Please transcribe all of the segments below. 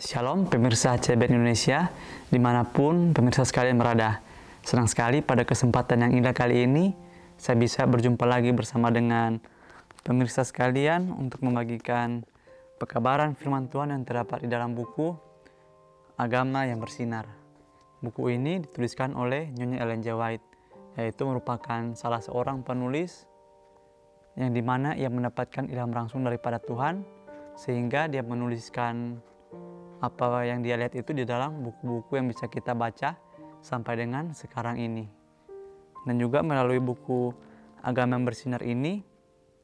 Shalom pemirsa CBN Indonesia, dimanapun pemirsa sekalian berada. Senang sekali pada kesempatan yang indah kali ini, saya bisa berjumpa lagi bersama dengan pemirsa sekalian untuk membagikan pekabaran firman Tuhan yang terdapat di dalam buku Agama yang Bersinar. Buku ini dituliskan oleh Nyonya Ellen G. White, yaitu merupakan salah seorang penulis yang dimana ia mendapatkan ilham langsung daripada Tuhan, sehingga dia menuliskan apa yang dia lihat itu di dalam buku-buku yang bisa kita baca sampai dengan sekarang ini. Dan juga melalui buku Agama yang Bersinar ini,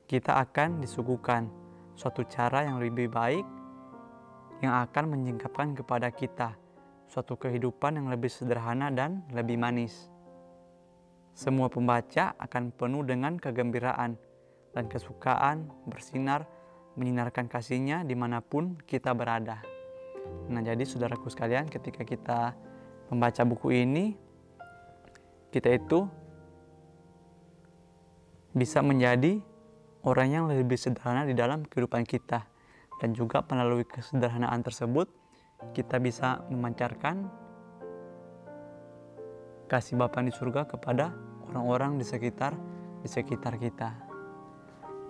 kita akan disuguhkan suatu cara yang lebih baik yang akan menyingkapkan kepada kita suatu kehidupan yang lebih sederhana dan lebih manis. Semua pembaca akan penuh dengan kegembiraan dan kesukaan bersinar, menyinarkan kasihnya dimanapun kita berada. Nah, jadi saudaraku sekalian, ketika kita membaca buku ini, kita itu bisa menjadi orang yang lebih sederhana di dalam kehidupan kita. Dan juga melalui kesederhanaan tersebut, kita bisa memancarkan kasih Bapa di surga kepada orang-orang di sekitar kita.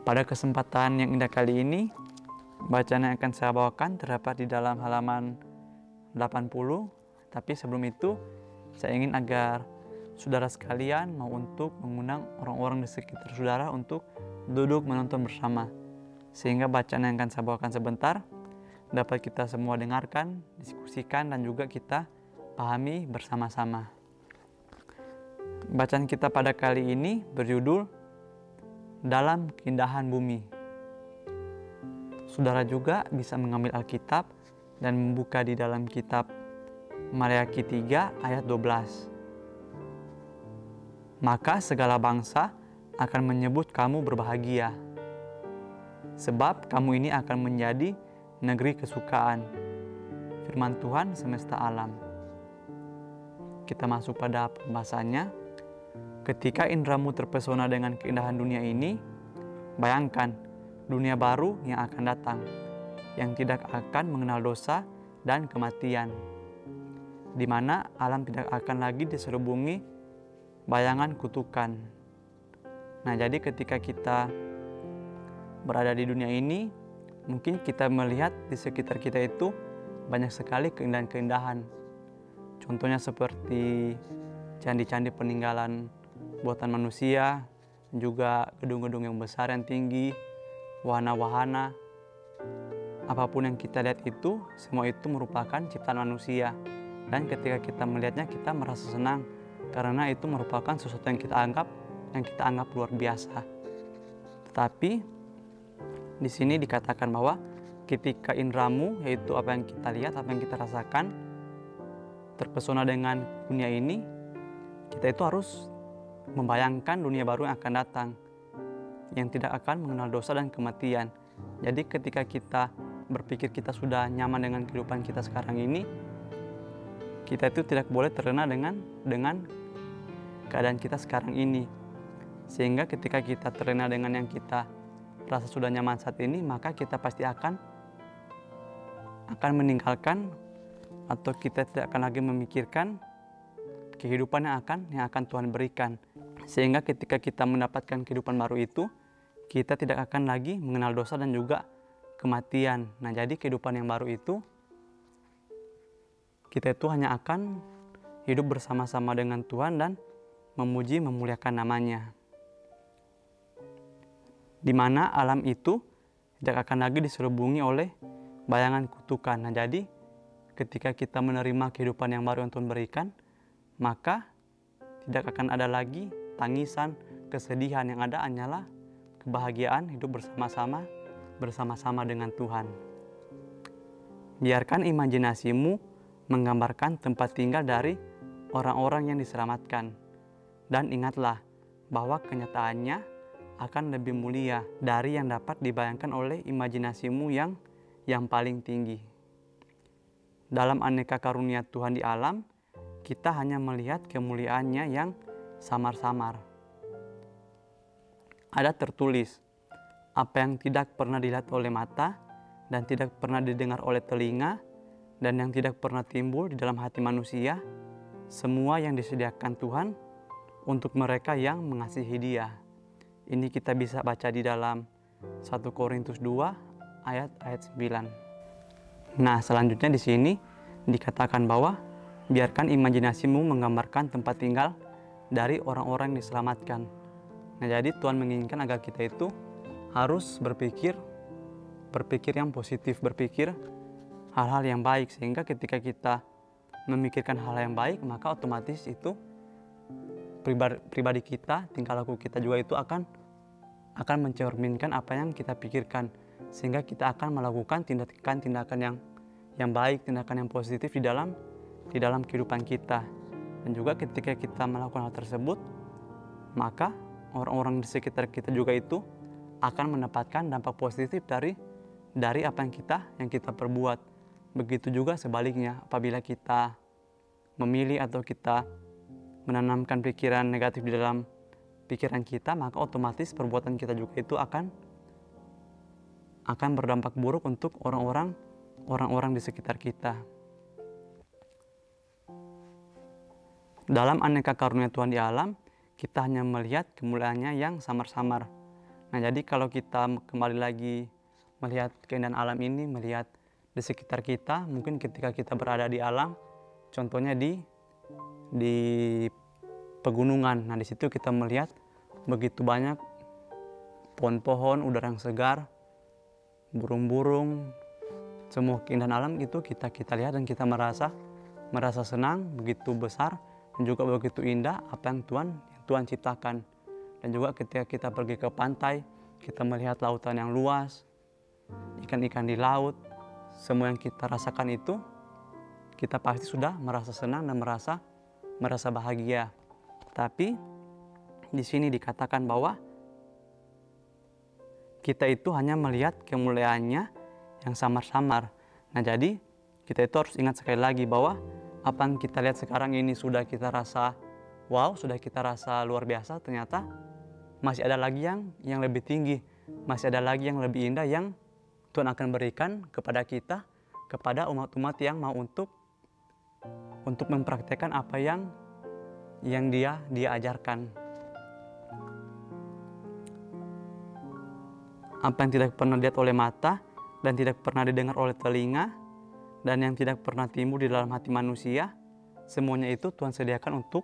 Pada kesempatan yang indah kali ini, bacaan yang akan saya bawakan terdapat di dalam halaman 80. Tapi sebelum itu, saya ingin agar saudara sekalian mau untuk mengundang orang-orang di sekitar saudara untuk duduk menonton bersama. Sehingga bacaan yang akan saya bawakan sebentar dapat kita semua dengarkan, diskusikan, dan juga kita pahami bersama-sama. Bacaan kita pada kali ini berjudul Dalam Keindahan Bumi. Saudara juga bisa mengambil Alkitab dan membuka di dalam kitab Maleakhi 3 ayat 12. Maka segala bangsa akan menyebut kamu berbahagia, sebab kamu ini akan menjadi negeri kesukaan, firman Tuhan semesta alam. Kita masuk pada pembahasannya. Ketika indramu terpesona dengan keindahan dunia ini, bayangkan dunia baru yang akan datang, yang tidak akan mengenal dosa dan kematian, di mana alam tidak akan lagi diserubungi bayangan kutukan. Nah, jadi ketika kita berada di dunia ini, mungkin kita melihat di sekitar kita itu banyak sekali keindahan-keindahan. Contohnya seperti candi-candi peninggalan buatan manusia, juga gedung-gedung yang besar yang tinggi, wahana-wahana, apapun yang kita lihat itu, semua itu merupakan ciptaan manusia. Dan ketika kita melihatnya, kita merasa senang karena itu merupakan sesuatu yang kita anggap luar biasa. Tetapi di sini dikatakan bahwa ketika indramu, yaitu apa yang kita lihat, apa yang kita rasakan, terpesona dengan dunia ini, kita itu harus membayangkan dunia baru yang akan datang, yang tidak akan mengenal dosa dan kematian. Jadi ketika kita berpikir kita sudah nyaman dengan kehidupan kita sekarang ini, kita itu tidak boleh terlena dengan keadaan kita sekarang ini. Sehingga ketika kita terlena dengan yang kita rasa sudah nyaman saat ini, maka kita pasti akan meninggalkan, atau kita tidak akan lagi memikirkan kehidupan yang akan Tuhan berikan. Sehingga ketika kita mendapatkan kehidupan baru itu, kita tidak akan lagi mengenal dosa dan juga kematian. Nah, jadi kehidupan yang baru itu, kita itu hanya akan hidup bersama-sama dengan Tuhan dan memuji memuliakan namanya. Di mana alam itu tidak akan lagi diserubungi oleh bayangan kutukan. Nah, jadi ketika kita menerima kehidupan yang baru yang Tuhan berikan, maka tidak akan ada lagi tangisan, kesedihan. Yang ada hanyalah kebahagiaan hidup bersama-sama dengan Tuhan. Biarkan imajinasimu menggambarkan tempat tinggal dari orang-orang yang diselamatkan. Dan ingatlah bahwa kenyataannya akan lebih mulia dari yang dapat dibayangkan oleh imajinasimu yang paling tinggi. Dalam aneka karunia Tuhan di alam, kita hanya melihat kemuliaannya yang samar-samar. Ada tertulis, apa yang tidak pernah dilihat oleh mata dan tidak pernah didengar oleh telinga dan yang tidak pernah timbul di dalam hati manusia, semua yang disediakan Tuhan untuk mereka yang mengasihi Dia. Ini kita bisa baca di dalam 1 Korintus 2 ayat 9. Nah, selanjutnya di sini dikatakan bahwa biarkan imajinasimu menggambarkan tempat tinggal dari orang-orang yang diselamatkan. Nah, jadi Tuhan menginginkan agar kita itu harus berpikir yang positif, berpikir hal-hal yang baik, sehingga ketika kita memikirkan hal yang baik, maka otomatis itu pribadi kita, tingkah laku kita juga itu akan mencerminkan apa yang kita pikirkan, sehingga kita akan melakukan tindakan yang baik, tindakan yang positif di dalam kehidupan kita. Dan juga ketika kita melakukan hal tersebut, maka orang-orang di sekitar kita juga itu akan mendapatkan dampak positif dari apa yang kita perbuat. Begitu juga sebaliknya, apabila kita memilih atau kita menanamkan pikiran negatif di dalam pikiran kita, maka otomatis perbuatan kita juga itu akan berdampak buruk untuk orang-orang di sekitar kita. Dalam aneka karunia Tuhan di alam, kita hanya melihat kemuliaannya yang samar-samar. Nah, jadi kalau kita kembali lagi melihat keindahan alam ini, melihat di sekitar kita, mungkin ketika kita berada di alam, contohnya di pegunungan. Nah, di situ kita melihat begitu banyak pohon-pohon, udara yang segar, burung-burung, semua keindahan alam itu kita lihat dan kita merasa senang, begitu besar dan juga begitu indah apa yang Tuhan ciptakan. Dan juga ketika kita pergi ke pantai, kita melihat lautan yang luas, ikan-ikan di laut, semua yang kita rasakan itu, kita pasti sudah merasa senang dan merasa bahagia. Tapi di sini dikatakan bahwa kita itu hanya melihat kemuliaannya yang samar-samar. Nah, jadi kita itu harus ingat sekali lagi bahwa apa yang kita lihat sekarang ini sudah kita rasa wow, sudah kita rasa luar biasa, ternyata masih ada lagi yang lebih tinggi, masih ada lagi yang lebih indah yang Tuhan akan berikan kepada kita, kepada umat-umat yang mau untuk mempraktekkan apa yang dia ajarkan. Apa yang tidak pernah dilihat oleh mata dan tidak pernah didengar oleh telinga dan yang tidak pernah timbul di dalam hati manusia, semuanya itu Tuhan sediakan untuk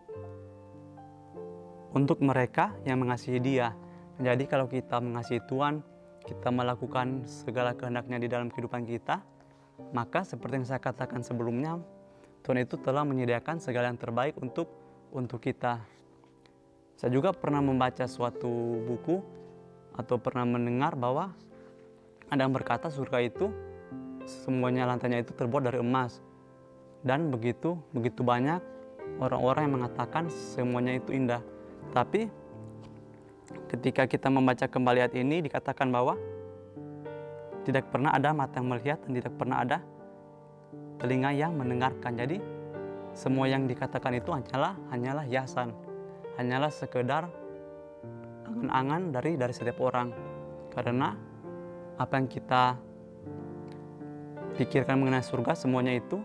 mereka yang mengasihi Dia. Jadi kalau kita mengasihi Tuhan, kita melakukan segala kehendaknya di dalam kehidupan kita, maka seperti yang saya katakan sebelumnya, Tuhan itu telah menyediakan segala yang terbaik untuk kita. Saya juga pernah membaca suatu buku atau pernah mendengar bahwa ada yang berkata surga itu semuanya lantainya itu terbuat dari emas, dan begitu banyak orang-orang yang mengatakan semuanya itu indah. Tapi ketika kita membaca kembali ayat ini, dikatakan bahwa tidak pernah ada mata yang melihat dan tidak pernah ada telinga yang mendengarkan. Jadi semua yang dikatakan itu hanyalah hiasan, hanyalah sekedar angan-angan dari setiap orang. Karena apa yang kita pikirkan mengenai surga, semuanya itu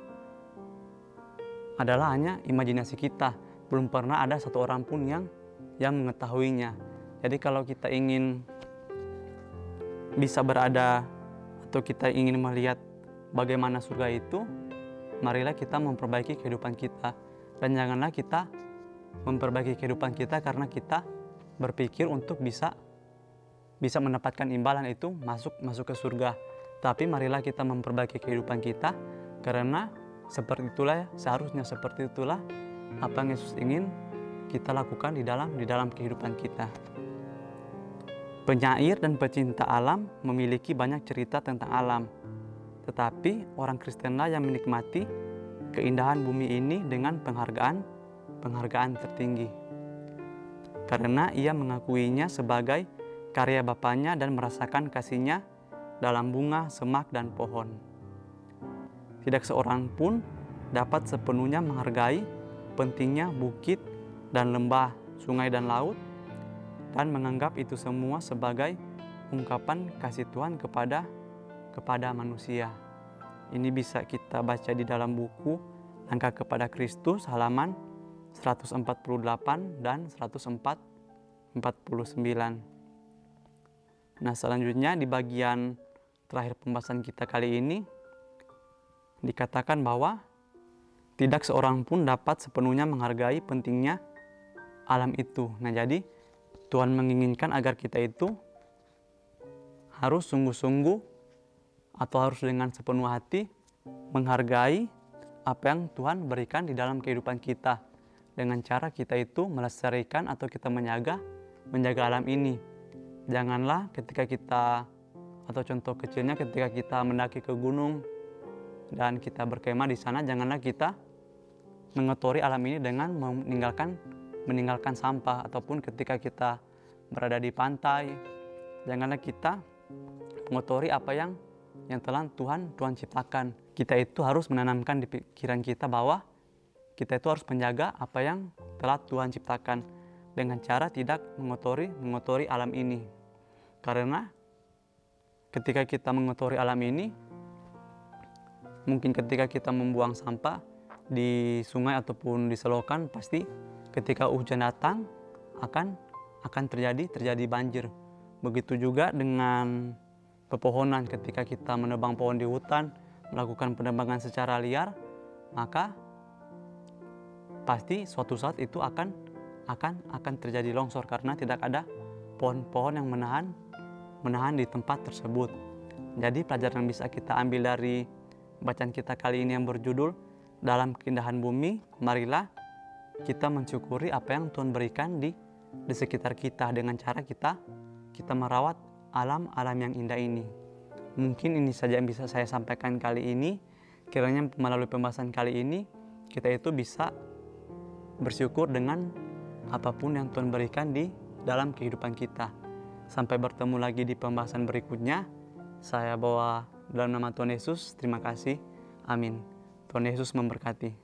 adalah hanya imajinasi kita. Belum pernah ada satu orang pun yang mengetahuinya. Jadi kalau kita ingin bisa berada atau kita ingin melihat bagaimana surga itu, marilah kita memperbaiki kehidupan kita. Dan janganlah kita memperbaiki kehidupan kita karena kita berpikir untuk bisa mendapatkan imbalan itu masuk ke surga. Tapi marilah kita memperbaiki kehidupan kita, karena seharusnya seperti itulah apa yang Yesus ingin kita lakukan di dalam kehidupan kita. Penyair dan pecinta alam memiliki banyak cerita tentang alam, tetapi orang Kristenlah yang menikmati keindahan bumi ini dengan penghargaan tertinggi, karena ia mengakuinya sebagai karya Bapanya dan merasakan kasihnya dalam bunga, semak, dan pohon. Tidak seorang pun dapat sepenuhnya menghargai pentingnya bukit dan lembah, sungai dan laut, dan menganggap itu semua sebagai ungkapan kasih Tuhan kepada manusia. Ini bisa kita baca di dalam buku Langkah kepada Kristus halaman 148 dan 149. Nah, selanjutnya di bagian terakhir pembahasan kita kali ini dikatakan bahwa tidak seorang pun dapat sepenuhnya menghargai pentingnya alam itu. Nah, jadi Tuhan menginginkan agar kita itu harus sungguh-sungguh atau harus dengan sepenuh hati menghargai apa yang Tuhan berikan di dalam kehidupan kita, dengan cara kita itu melestarikan atau kita menjaga alam ini. Janganlah ketika kita, atau contoh kecilnya ketika kita mendaki ke gunung dan kita berkemah di sana, janganlah kita mengotori alam ini dengan meninggalkan sampah, ataupun ketika kita berada di pantai, janganlah kita mengotori apa yang telah Tuhan ciptakan. Kita itu harus menanamkan di pikiran kita bahwa kita itu harus menjaga apa yang telah Tuhan ciptakan dengan cara tidak mengotori alam ini. Karena ketika kita mengotori alam ini, mungkin ketika kita membuang sampah di sungai ataupun di selokan, pasti ketika hujan datang akan terjadi banjir. Begitu juga dengan pepohonan, ketika kita menebang pohon di hutan, melakukan penebangan secara liar, maka pasti suatu saat itu akan terjadi longsor karena tidak ada pohon-pohon yang menahan di tempat tersebut. Jadi pelajaran yang bisa kita ambil dari bacaan kita kali ini yang berjudul Dalam Keindahan Bumi, marilah kita mensyukuri apa yang Tuhan berikan di sekitar kita dengan cara kita merawat alam yang indah ini. Mungkin ini saja yang bisa saya sampaikan kali ini. Kiranya melalui pembahasan kali ini kita itu bisa bersyukur dengan apapun yang Tuhan berikan di dalam kehidupan kita. Sampai bertemu lagi di pembahasan berikutnya. Saya bawa dalam nama Tuhan Yesus. Terima kasih. Amin. Tuhan Yesus memberkati.